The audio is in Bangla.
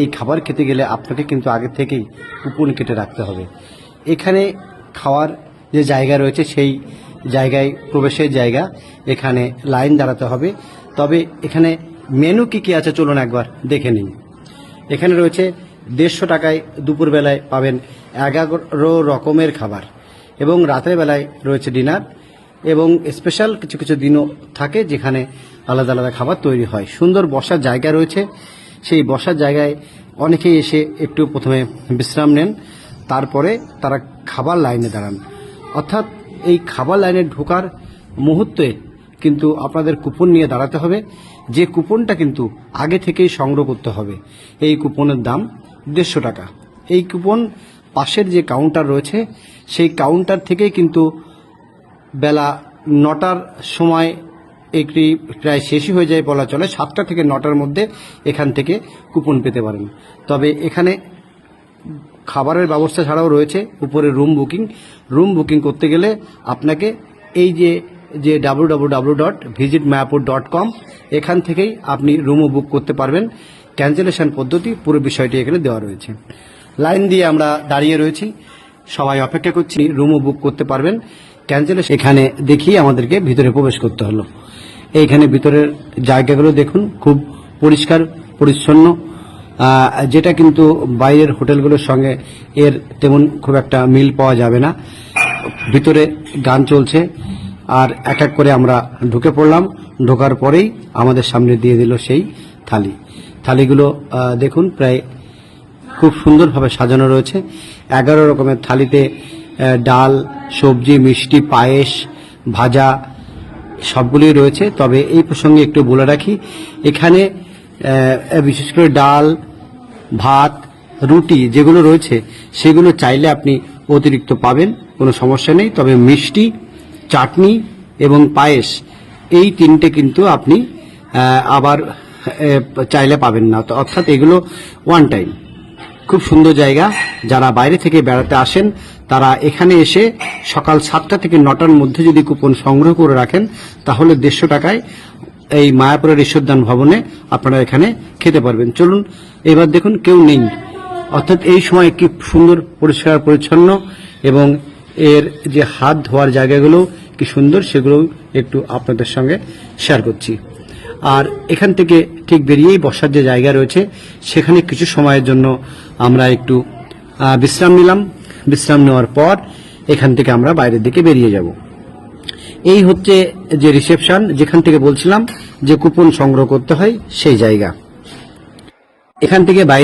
এই খাবার খেতে গেলে আপনাকে কিন্তু আগে থেকেই কুপন কেটে রাখতে হবে। এখানে খাওয়ার যে জায়গা রয়েছে সেই জায়গায় প্রবেশের জায়গা, এখানে লাইন দাঁড়াতে হবে। তবে এখানে মেনু কি আছে চলুন একবার দেখে নিন। এখানে রয়েছে 150 টাকায় দুপুরবেলায় পাবেন 11 রকমের খাবার, এবং রাতের বেলায় রয়েছে ডিনার, এবং স্পেশাল কিছু কিছু দিনও থাকে যেখানে আলাদা আলাদা খাবার তৈরি হয়। সুন্দর বসার জায়গা রয়েছে, সেই বসার জায়গায় অনেকেই এসে একটু প্রথমে বিশ্রাম নেন, তারপরে তারা খাবার লাইনে দাঁড়ান। অর্থাৎ এই খাবার লাইনে ঢোকার মুহূর্তে কিন্তু আপনাদের কুপন নিয়ে দাঁড়াতে হবে, যে কুপনটা কিন্তু আগে থেকেই সংগ্রহ করতে হবে। এই কুপনের দাম 150 টাকা। এই কুপন পাশের যে কাউন্টার রয়েছে সেই কাউন্টার থেকেই কিন্তু বেলা 9টার সময় একটি প্রায় শেষই হয়ে যায় বলা চলে, 7টা থেকে 9টার মধ্যে এখান থেকে কুপন পেতে পারেন। তবে এখানে খাবারের ব্যবস্থা ছাড়াও রয়েছে উপরে রুম বুকিং করতে গেলে আপনাকে এই যে www.visitmayapur.com এখান থেকেই আপনি রুমও বুক করতে পারবেন। ক্যান্সেলেশন পদ্ধতি পুরো বিষয়টি এখানে দেওয়া রয়েছে। লাইন দিয়ে আমরা দাঁড়িয়ে রয়েছি, সবাই অপেক্ষা করছি, রুমও বুক করতে পারবেন। ক্যান্সেলেশন এখানে দেখিয়ে আমাদেরকে ভিতরে প্রবেশ করতে হলো। এইখানে ভিতরের জায়গাগুলো দেখুন, খুব পরিষ্কার পরিচ্ছন্ন, যেটা কিন্তু বাইরের হোটেলগুলোর সঙ্গে এর তেমন খুব একটা মিল পাওয়া যাবে না। ভিতরে গান চলছে, আর এক এক করে আমরা ঢুকে পড়লাম। ঢোকার পরেই আমাদের সামনে দিয়ে দিল সেই থালিগুলো দেখুন, প্রায় খুব সুন্দরভাবে সাজানো রয়েছে। 11 রকমের থালিতে ডাল, সবজি, মিষ্টি, পায়েস, ভাজা সবগুলোই রয়েছে। তবে এই প্রসঙ্গে একটু বলে রাখি, এখানে বিশেষ করে ডাল, ভাত, রুটি যেগুলো রয়েছে সেগুলো চাইলে আপনি অতিরিক্ত পাবেন, কোনো সমস্যা নেই। তবে মিষ্টি, চাটনি এবং পায়েস এই তিনটে কিন্তু আপনি আবার চাইলে পাবেন না, অর্থাৎ এগুলো ওয়ান টাইম। খুব সুন্দর জায়গা, যারা বাইরে থেকে বেড়াতে আসেন তারা এখানে এসে সকাল 7টা থেকে 9টার মধ্যে যদি কুপন সংগ্রহ করে রাখেন তাহলে 150 টাকায় এই মায়াপুরের ঈশ্বরদান ভবনে আপনারা এখানে খেতে পারবেন। চলুন এবার দেখুন, কেউ নেই, অর্থাৎ এই সময় কি সুন্দর পরিষ্কার পরিচ্ছন্ন, এবং এর যে হাত ধোয়ার জায়গাগুলো কি সুন্দর সেগুলো একটু আপনাদের সঙ্গে শেয়ার করছি। আর এখান থেকে ঠিক বেরিয়েই বসার যে জায়গা রয়েছে সেখানে কিছু সময়ের জন্য আমরা একটু বিশ্রাম নিলাম। বিশ্রাম নেওয়ার পর এখান থেকে আমরা বাইরের দিকে বেরিয়ে যাব। এই হচ্ছে যে রিসেপশন, যেখান থেকে বলছিলাম যে কুপন সংগ্রহ করতে হয় সেই জায়গা। এখান থেকে বাইরে